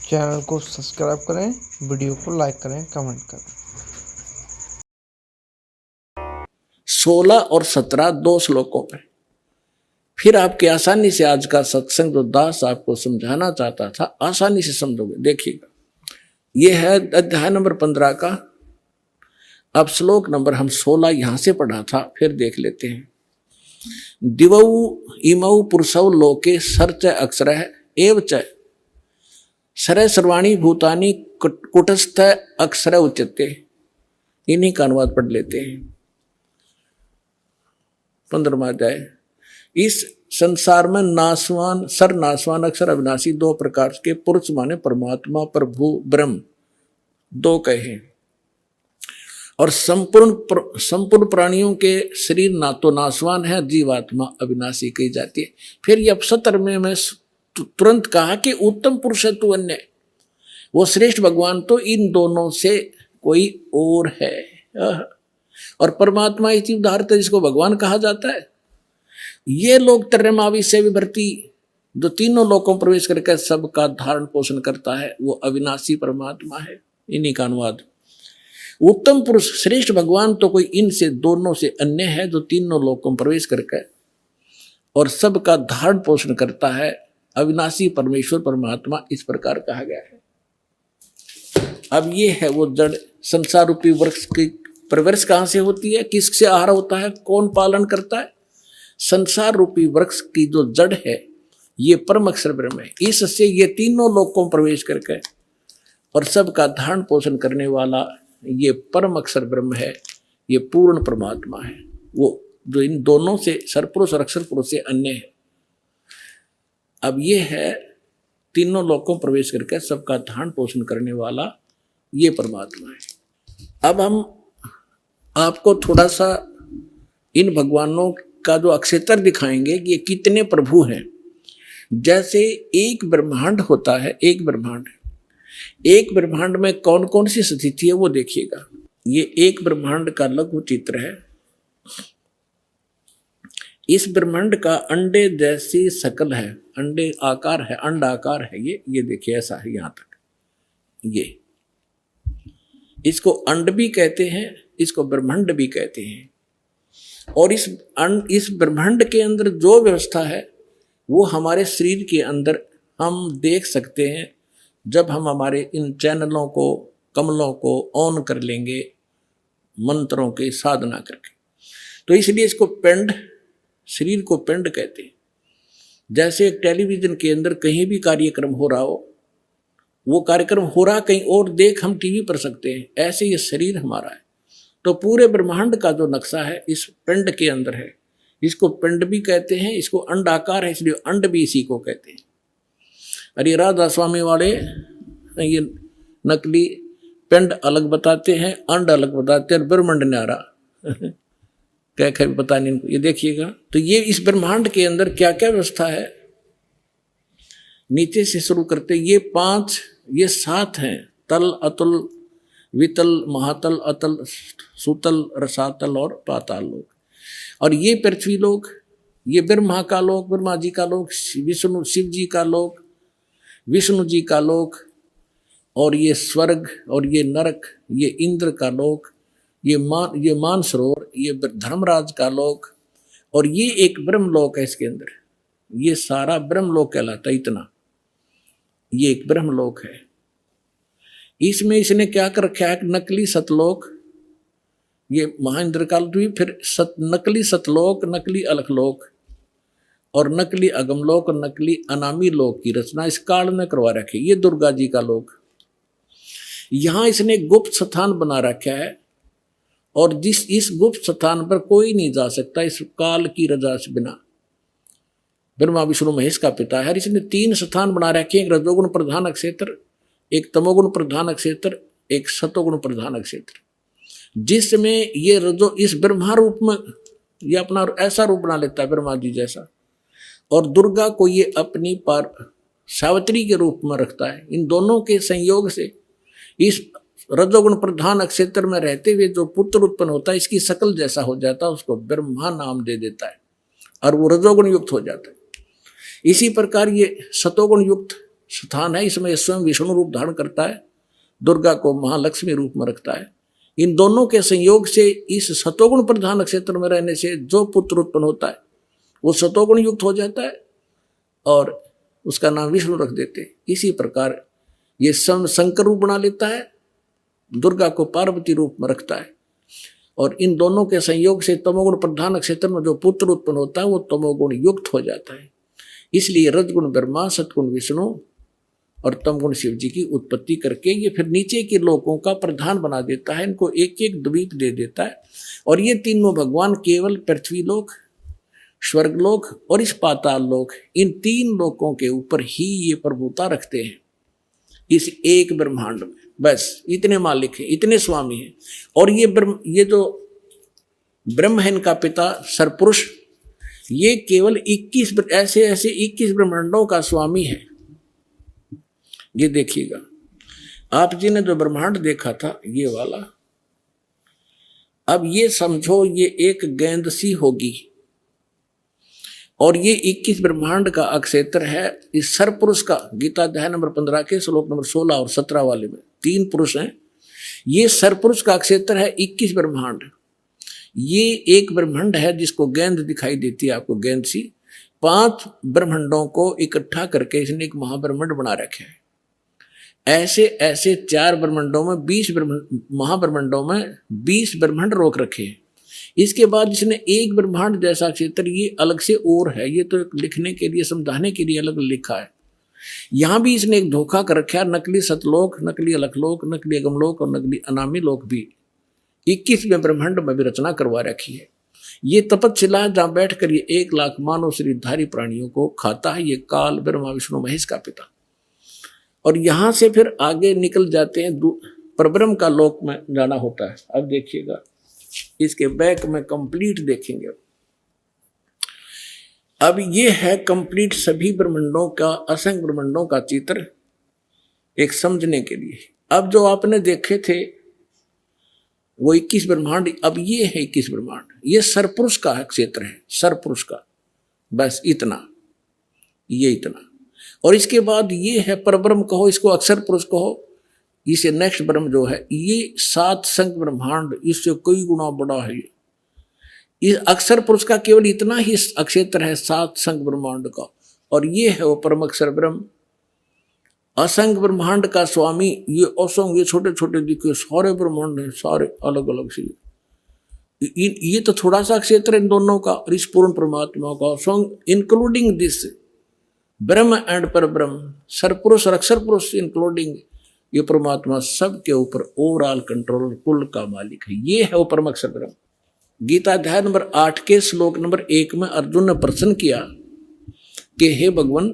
Channel को subscribe करें, video को लाइक करें, कमेंट करें। 16 और 17 दो श्लोकों में फिर आपके आसानी से आज का सत्संग जो दास आपको समझाना चाहता था आसानी से समझोगे। देखिएगा, यह है अध्याय नंबर 15 का। अब श्लोक नंबर हम 16 यहां से पढ़ा था, फिर देख लेते हैं। दिवौ इमौ पुरुषौ लोके सर्च अक्षरः एव च सरे सर्वाणी भूतानि कुटस्थ अक्षर उच्यते। इन्हीं का अनुवाद पढ़ लेते हैं। 15वां अध्याय। इस संसार में नासवान सर्वनाशवान अक्षर अविनाशी दो प्रकार के पुरुष माने परमात्मा, प्रभु, ब्रह्म दो कहे। और संपूर्ण प्राणियों के शरीर ना तो नाशवान है, जीवात्मा अविनाशी कही जाती है। फिर ये 70 में मैं तुरंत कहा कि उत्तम पुरुष है तू अन्य, वो श्रेष्ठ भगवान तो इन दोनों से कोई और है। और परमात्मा इस जीवधारत जिसको भगवान कहा जाता है। ये लोग त्रयमावी से विभर्ती जो तीनों लोकों प्रवेश करके सबका धारण पोषण करता है, वो अविनाशी परमात्मा है। इन्हीं का अनुवाद। उत्तम पुरुष श्रेष्ठ भगवान तो कोई इनसे दोनों से अन्य है जो तीनों लोकों प्रवेश करके और सबका धारण पोषण करता है, अविनाशी परमेश्वर परमात्मा इस प्रकार कहा गया है। अब ये है वो जड़ संसार रूपी वृक्ष की परवरिश कहां से होती है, किससे आहार होता है, कौन पालन करता है। संसार रूपी वृक्ष की जो जड़ है ये परम अक्षर ब्रह्म है। इससे ये तीनों लोकों प्रवेश करके और सबका धारण पोषण करने वाला ये परम अक्षर ब्रह्म है, ये पूर्ण परमात्मा है, वो जो इन दोनों से सरपुरुष और अक्षर पुरुष से अन्य है। अब ये है तीनों लोकों प्रवेश करके सबका धारण पोषण करने वाला ये परमात्मा है। अब हम आपको थोड़ा सा इन भगवानों का जो अक्षेत्र दिखाएंगे कि ये कितने प्रभु हैं। जैसे एक ब्रह्मांड होता है, एक ब्रह्मांड में कौन कौन सी स्थिति है वो देखिएगा। ये एक ब्रह्मांड का लघु चित्र है। इस ब्रह्मांड का अंडे जैसी शकल है, अंडे आकार है, अंड आकार है। ये देखिए ऐसा है यहां तक। ये इसको अंड भी कहते हैं, इसको ब्रह्मांड भी कहते हैं। और इस ब्रह्मांड के अंदर जो व्यवस्था है वो हमारे शरीर के अंदर हम देख सकते हैं जब हम हमारे इन चैनलों को, कमलों को ऑन कर लेंगे मंत्रों की साधना करके। तो इसलिए इसको पिंड, शरीर को पिंड कहते हैं। जैसे एक टेलीविजन के अंदर कहीं भी कार्यक्रम हो रहा हो, वो कार्यक्रम हो रहा कहीं और देख हम टीवी पर सकते हैं, ऐसे ये शरीर हमारा है। तो पूरे ब्रह्मांड का जो नक्शा है इस पिंड के अंदर है। इसको पिंड भी कहते हैं, इसको अंड आकार है इसलिए अंड भी इसी को कहते हैं। अरे राधा स्वामी वाले ये नकली पिंड अलग बताते हैं, अंड अलग बताते हैं, ब्रह्मांड न्यारा क्या पता नहीं इनको। ये देखिएगा, तो ये इस ब्रह्मांड के अंदर क्या क्या व्यवस्था है। नीचे से शुरू करते ये 5, ये 7 हैं। तल, अतुल, वितल, महातल, अतल, सुतल, रसातल और पाताल लोक। और ये पृथ्वी लोक, ये ब्रह्मा का लोक, ब्रह्मा जी का लोक, विष्णु शिव जी का लोक, विष्णु जी का लोक, और ये स्वर्ग, और ये नरक, ये इंद्र का लोक, ये मानसरोवर, ये धर्मराज का लोक, और ये एक ब्रह्म लोक है इसके अंदर। ये सारा ब्रह्म लोक कहलाता है। इतना ये एक ब्रह्म लोक है। इसमें इसने क्या कर रखा है, नकली सतलोक, ये महेंद्र काल द्वीप, फिर नकली सतलोक, नकली अलखलोक और नकली अगमलोक और नकली अनामी लोक की रचना इस काल में करवा रखी। ये दुर्गा जी का लोक। यहां इसने गुप्त स्थान बना रखा है और इस गुप्त स्थान पर कोई नहीं जा सकता इस काल की रजा से बिना। ब्रह्मा विष्णु महेश का पिता है। इसने 3 स्थान बना रखे हैं, एक रजोगुण प्रधान क्षेत्र, एक तमोगुण प्रधान क्षेत्र, एक सतोगुण प्रधान क्षेत्र, जिसमें ये रजो इस ब्रह्मा रूप में ये अपना ऐसा रूप बना लेता है ब्रह्मा जी जैसा, और दुर्गा को ये अपनी सावित्री के रूप में रखता है। इन दोनों के संयोग से इस रजोगुण प्रधान क्षेत्र में रहते हुए जो पुत्र उत्पन्न होता है इसकी शकल जैसा हो जाता है, उसको ब्रह्मा नाम दे देता है और वो रजोगुण युक्त हो जाता है। इसी प्रकार ये सतोगुण युक्त स्थान है, इसमें स्वयं विष्णु रूप धारण करता है, दुर्गा को महालक्ष्मी रूप में रखता है। इन दोनों के संयोग से इस सतोगुण प्रधान नक्षत्र में रहने से जो पुत्र उत्पन्न होता है वो सतोगुण युक्त हो जाता है और उसका नाम विष्णु रख देते हैं। इसी प्रकार ये शंकर रूप बना लेता है, दुर्गा को पार्वती रूप में रखता है और इन दोनों के संयोग से तमोगुण प्रधान नक्षत्र में जो पुत्र उत्पन्न होता है वो तमोगुण युक्त हो जाता है। इसलिए रजगुण ब्रह्मा, सतगुण विष्णु और तमगुण शिव जी की उत्पत्ति करके ये फिर नीचे के लोकों का प्रधान बना देता है, इनको एक एक द्वीप दे देता है। और ये तीनों भगवान केवल पृथ्वी लोक, स्वर्गलोक और इस पाताल लोक, इन तीन लोकों के ऊपर ही ये प्रभुता रखते हैं इस एक ब्रह्मांड में। बस इतने मालिक हैं, इतने स्वामी हैं। और ये जो ब्रह्म है इनका पिता सरपुरुष, ये केवल 21 ऐसे 21 ब्रह्मांडों का स्वामी है। ये देखिएगा, आप जी ने जो ब्रह्मांड देखा था ये वाला, अब ये समझो ये एक गेंद सी होगी और ये 21 ब्रह्मांड का अक्षेत्र है। इस सरपुरुष का गीता अध्याय नंबर 15 के श्लोक नंबर 16 और 17 वाले में 3 पुरुष हैं। ये सरपुरुष का अक्षेत्र है 21 ब्रह्मांड। ये एक ब्रह्मांड है जिसको गेंद दिखाई देती है आपको, गेंद सी। 5 ब्रह्मांडों को इकट्ठा करके इसने एक महाब्रह्मांड बना रखे है। ऐसे 4 ब्रह्मांडों में 20 महाब्रह्मांडों में 20 ब्रह्मांड रोक रखे हैं। इसके बाद इसने एक ब्रह्मांड जैसा क्षेत्र ये अलग से और है, ये तो लिखने के लिए समझाने के लिए अलग लिखा है। यहां भी इसने एक धोखा कर रखा है, नकली सतलोक, नकली अलखलोक, नकली अगमलोक और नकली अनामी लोक भी 21वें ब्रह्मांड में भी रचना करवा रखी है। ये तपस्शिला जहां बैठकर ये 1 लाख मानव शरीरधारी प्राणियों को खाता है। ये काल ब्रह्मा विष्णु महेश का पिता। और यहां से फिर आगे निकल जाते हैं, परब्रह्म का लोक में जाना होता है। अब देखिएगा इसके बैक में कंप्लीट देखेंगे। अब ये है कंप्लीट सभी ब्रह्मांडों का, असंख्य ब्रह्मांडों का चित्र एक समझने के लिए। अब जो आपने देखे थे वो 21 ब्रह्मांड, अब ये है 21 ब्रह्मांड। ये सरपुरुष का क्षेत्र है, सरपुरुष का, बस इतना, ये इतना। और इसके बाद ये है परब्रह्म कहो, इसको अक्षर पुरुष कहो। इसे नेक्स्ट ब्रह्म जो है ये 7 संख्य ब्रह्मांड, इससे कई गुना बड़ा है। इस अक्षर पुरुष का केवल इतना ही अक्षेत्र है 7 संख्य ब्रह्मांड का। और ये है वो परम अक्षर ब्रह्म, असंख्य ब्रह्मांड का स्वामी। ये असंख्य, ये छोटे छोटे दिखे सारे ब्रह्मांड हैं, सारे अलग अलग से। ये तो थोड़ा सा क्षेत्र इन दोनों का और इस पूर्ण परमात्मा का, इंक्लूडिंग दिस ब्रह्म एंड पर ब्रह्म, सरपुरुष और अक्षर पुरुष इंक्लूडिंग ये परमात्मा सबके ऊपर ओवरऑल कंट्रोल, कुल का मालिक है। ये है वो परम अक्षर ब्रह्म। गीता अध्याय नंबर 8 के श्लोक नंबर 1 में अर्जुन ने प्रश्न किया कि हे भगवान,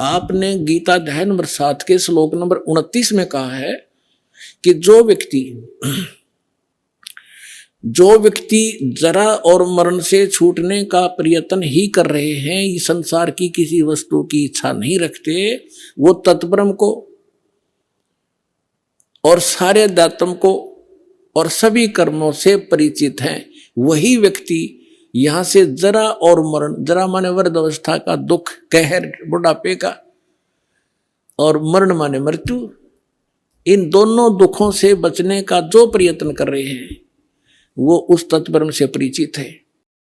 आपने गीता अध्याय नंबर 7 के श्लोक नंबर 29 में कहा है कि जो व्यक्ति जरा और मरण से छूटने का प्रयत्न ही कर रहे हैं, इस संसार की किसी वस्तु की इच्छा नहीं रखते, वो तत्ब्रह्म को और सारे अध्यात्म को और सभी कर्मों से परिचित हैं, वही व्यक्ति यहां से जरा और मरण, जरा माने वृद्ध अवस्था का दुख, कहर बुढ़ापे का, और मरण माने मृत्यु, इन दोनों दुखों से बचने का जो प्रयत्न कर रहे हैं वो उस तत्ब्रह्म से परिचित है।